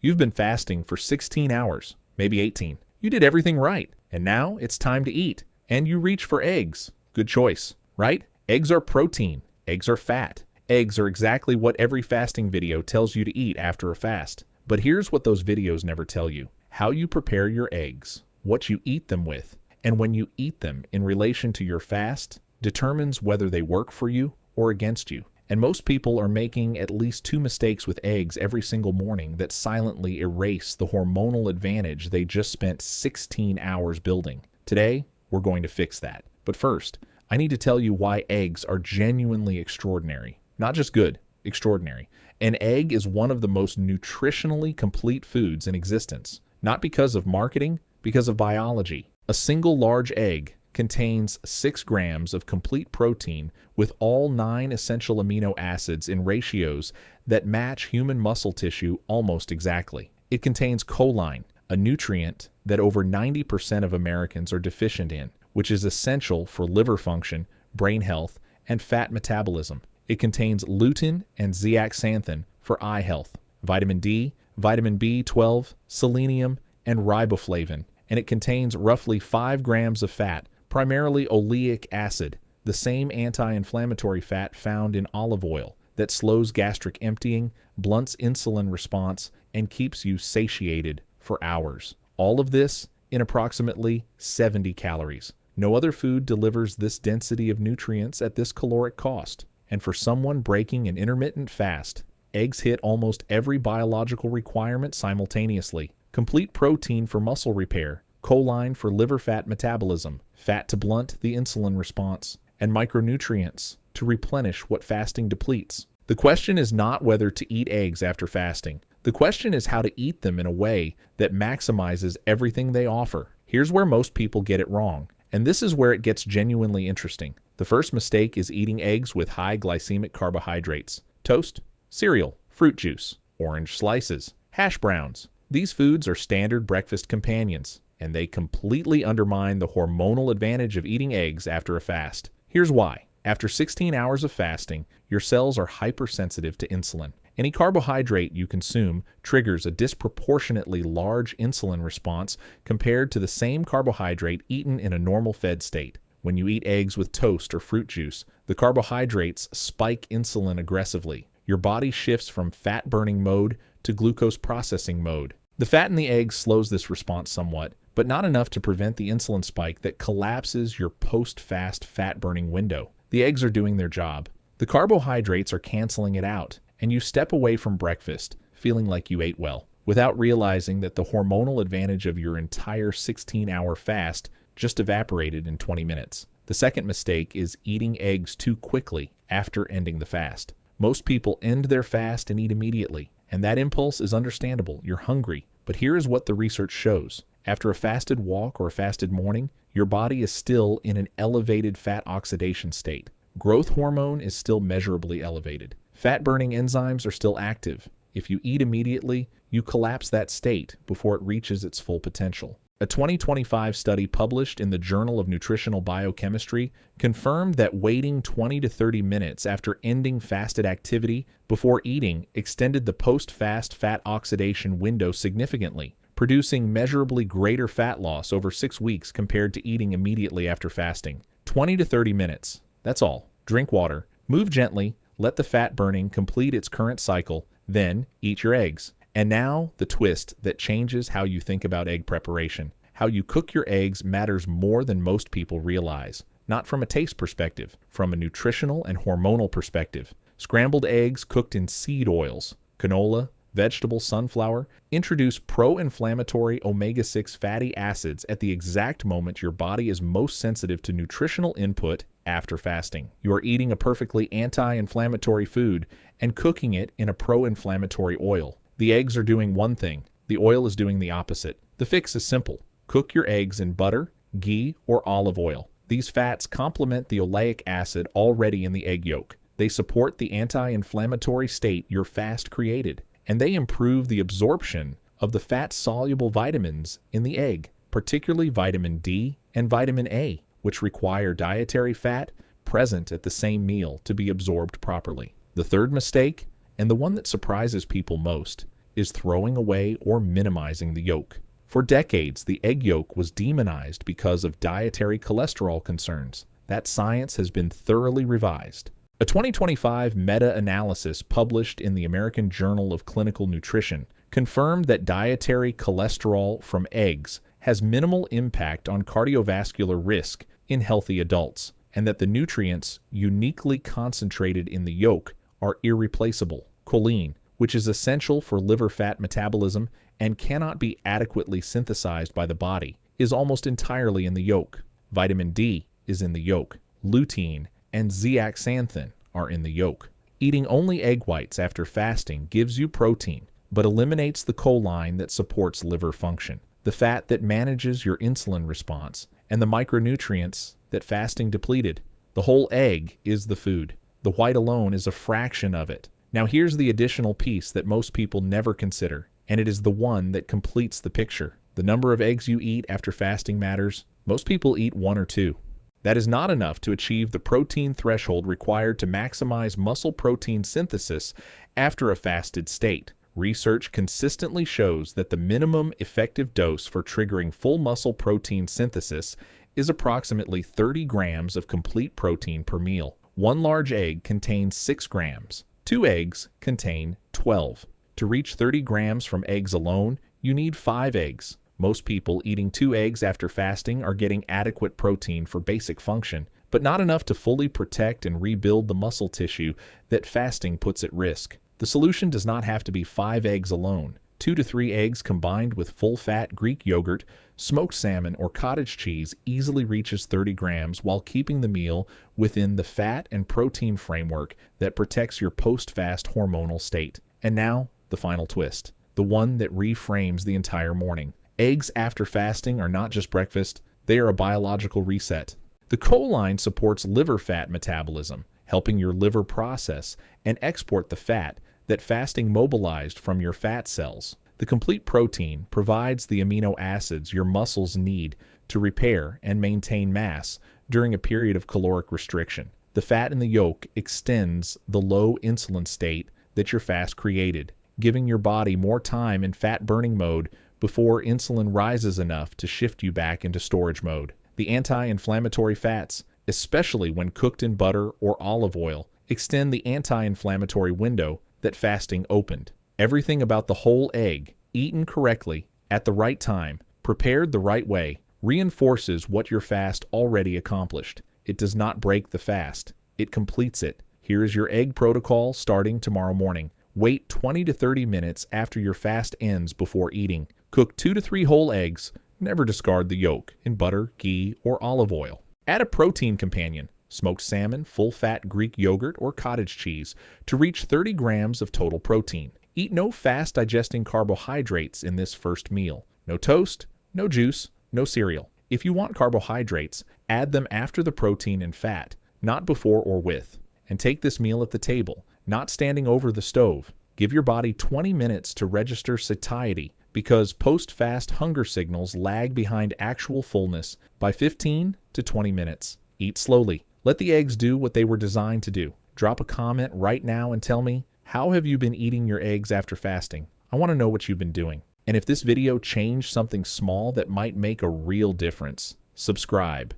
You've been fasting for 16 hours, maybe 18. You did everything right, and now it's time to eat. And you reach for eggs. Good choice, right? Eggs are protein. Eggs are fat. Eggs are exactly what every fasting video tells you to eat after a fast. But here's what those videos never tell you. How you prepare your eggs, what you eat them with, and when you eat them in relation to your fast determines whether they work for you or against you. And most people are making at least 2 mistakes with eggs every single morning that silently erase the hormonal advantage they just spent 16 hours building. Today, we're going to fix that. But first, I need to tell you why eggs are genuinely extraordinary. Not just good, extraordinary. An egg is one of the most nutritionally complete foods in existence. Not because of marketing, because of biology. A single large egg contains 6 grams of complete protein with all 9 essential amino acids in ratios that match human muscle tissue almost exactly. It contains choline, a nutrient that over 90% of Americans are deficient in, which is essential for liver function, brain health, and fat metabolism. It contains lutein and zeaxanthin for eye health, vitamin D, vitamin B12, selenium, and riboflavin, and it contains roughly 5 grams of fat, primarily oleic acid, the same anti-inflammatory fat found in olive oil that slows gastric emptying, blunts insulin response, and keeps you satiated for hours. All of this in approximately 70 calories. No other food delivers this density of nutrients at this caloric cost. And for someone breaking an intermittent fast, eggs hit almost every biological requirement simultaneously. Complete protein for muscle repair, choline for liver fat metabolism, fat to blunt the insulin response, and micronutrients to replenish what fasting depletes. The question is not whether to eat eggs after fasting. The question is how to eat them in a way that maximizes everything they offer. Here's where most people get it wrong, and this is where it gets genuinely interesting. The first mistake is eating eggs with high glycemic carbohydrates. Toast, cereal, fruit juice, orange slices, hash browns. These foods are standard breakfast companions, and they completely undermine the hormonal advantage of eating eggs after a fast. Here's why. After 16 hours of fasting, your cells are hypersensitive to insulin. Any carbohydrate you consume triggers a disproportionately large insulin response compared to the same carbohydrate eaten in a normal fed state. When you eat eggs with toast or fruit juice, the carbohydrates spike insulin aggressively. Your body shifts from fat-burning mode to glucose processing mode. The fat in the eggs slows this response somewhat, but not enough to prevent the insulin spike that collapses your post-fast fat-burning window. The eggs are doing their job. The carbohydrates are canceling it out, and you step away from breakfast feeling like you ate well, without realizing that the hormonal advantage of your entire 16-hour fast just evaporated in 20 minutes. The second mistake is eating eggs too quickly after ending the fast. Most people end their fast and eat immediately, and that impulse is understandable. You're hungry. But here is what the research shows. After a fasted walk or a fasted morning, your body is still in an elevated fat oxidation state. Growth hormone is still measurably elevated. Fat-burning enzymes are still active. If you eat immediately, you collapse that state before it reaches its full potential. A 2025 study published in the Journal of Nutritional Biochemistry confirmed that waiting 20 to 30 minutes after ending fasted activity before eating extended the post-fast fat oxidation window significantly, producing measurably greater fat loss over 6 weeks compared to eating immediately after fasting. 20 to 30 minutes. That's all. Drink water, move gently, let the fat burning complete its current cycle, then eat your eggs. And now, the twist that changes how you think about egg preparation. How you cook your eggs matters more than most people realize. Not from a taste perspective, from a nutritional and hormonal perspective. Scrambled eggs cooked in seed oils, canola, vegetable sunflower, introduce pro-inflammatory omega-6 fatty acids at the exact moment your body is most sensitive to nutritional input after fasting. You are eating a perfectly anti-inflammatory food and cooking it in a pro-inflammatory oil. The eggs are doing one thing. The oil is doing the opposite. The fix is simple. Cook your eggs in butter, ghee, or olive oil. These fats complement the oleic acid already in the egg yolk. They support the anti-inflammatory state your fast created, and they improve the absorption of the fat-soluble vitamins in the egg, particularly vitamin D and vitamin A, which require dietary fat present at the same meal to be absorbed properly. The third mistake, and the one that surprises people most, is throwing away or minimizing the yolk. For decades, the egg yolk was demonized because of dietary cholesterol concerns. That science has been thoroughly revised. A 2025 meta-analysis published in the American Journal of Clinical Nutrition confirmed that dietary cholesterol from eggs has minimal impact on cardiovascular risk in healthy adults, and that the nutrients uniquely concentrated in the yolk are irreplaceable. Choline, which is essential for liver fat metabolism and cannot be adequately synthesized by the body, is almost entirely in the yolk. Vitamin D is in the yolk. Lutein and zeaxanthin are in the yolk. Eating only egg whites after fasting gives you protein, but eliminates the choline that supports liver function, the fat that manages your insulin response, and the micronutrients that fasting depleted. The whole egg is the food. The white alone is a fraction of it. Now here's the additional piece that most people never consider, and it is the one that completes the picture. The number of eggs you eat after fasting matters. Most people eat 1 or 2. That is not enough to achieve the protein threshold required to maximize muscle protein synthesis after a fasted state. Research consistently shows that the minimum effective dose for triggering full muscle protein synthesis is approximately 30 grams of complete protein per meal. One large egg contains 6 grams. 2 eggs contain 12. To reach 30 grams from eggs alone, you need 5 eggs. Most people eating 2 eggs after fasting are getting adequate protein for basic function, but not enough to fully protect and rebuild the muscle tissue that fasting puts at risk. The solution does not have to be 5 eggs alone. 2 to 3 eggs combined with full-fat Greek yogurt, smoked salmon, or cottage cheese easily reaches 30 grams while keeping the meal within the fat and protein framework that protects your post-fast hormonal state. And now, the final twist, the one that reframes the entire morning. Eggs after fasting are not just breakfast, they are a biological reset. The choline supports liver fat metabolism, helping your liver process and export the fat that fasting mobilized from your fat cells. The complete protein provides the amino acids your muscles need to repair and maintain mass during a period of caloric restriction. The fat in the yolk extends the low insulin state that your fast created, giving your body more time in fat-burning mode before insulin rises enough to shift you back into storage mode. The anti-inflammatory fats, especially when cooked in butter or olive oil, extend the anti-inflammatory window that fasting opened. Everything about the whole egg, eaten correctly, at the right time, prepared the right way, reinforces what your fast already accomplished. It does not break the fast. It completes it. Here is your egg protocol starting tomorrow morning. Wait 20 to 30 minutes after your fast ends before eating. Cook 2 to 3 whole eggs. Never discard the yolk in butter, ghee, or olive oil. Add a protein companion, smoked salmon, full-fat Greek yogurt, or cottage cheese to reach 30 grams of total protein. Eat no fast-digesting carbohydrates in this first meal. No toast, no juice, no cereal. If you want carbohydrates, add them after the protein and fat, not before or with. And take this meal at the table, not standing over the stove. Give your body 20 minutes to register satiety, because post-fast hunger signals lag behind actual fullness by 15 to 20 minutes. Eat slowly. Let the eggs do what they were designed to do. Drop a comment right now and tell me, how have you been eating your eggs after fasting? I want to know what you've been doing. And if this video changed something small that might make a real difference, subscribe.